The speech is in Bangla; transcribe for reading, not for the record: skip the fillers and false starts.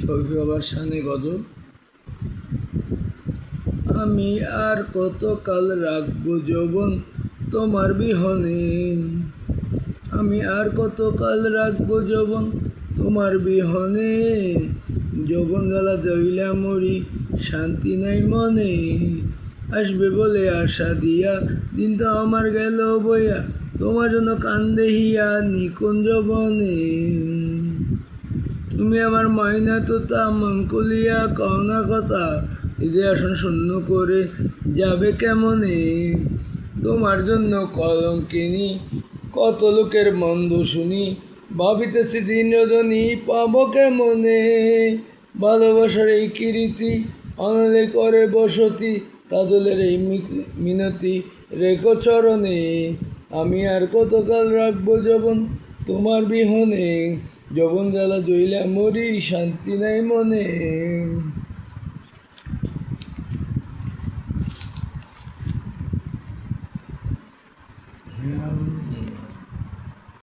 শফি বাবার শানে গজল। আমি আর কতকাল রাখবো যৌবন তোমার বিহনে, আমি আর কতকাল রাখবো যৌবন তোমার বিহনে, যৌবন জ্বালা জ্বলিয়া মরি শান্তি নাই মনে, আসবে বলে আশা দিয়া দিন তো আমার গেল বইয়া, তোমার জন্য কান্দে হিয়া নিকুঞ্জ বনে। তুমি আমার ময়না তোতা মন খুলিয়া কও না কথা, হৃদয় আসন শূন্য করে যাবে কেমনে, তোমার জন্য কলঙ্কিনী কত লোকের মন্দ শুনি, ভাবিতেছি দিন রজনী পাবো কেমনে, ভালোবাসার এই কীর্তি অনলে করে বসতি, কাজলের এই মিনতি রেখো চরণে, আমি আর কতকাল রাখবো যৌবন তোমার বিহনে, যৌবন জ্বালা জ্বলিয়া মরি শান্তি নাই মনে।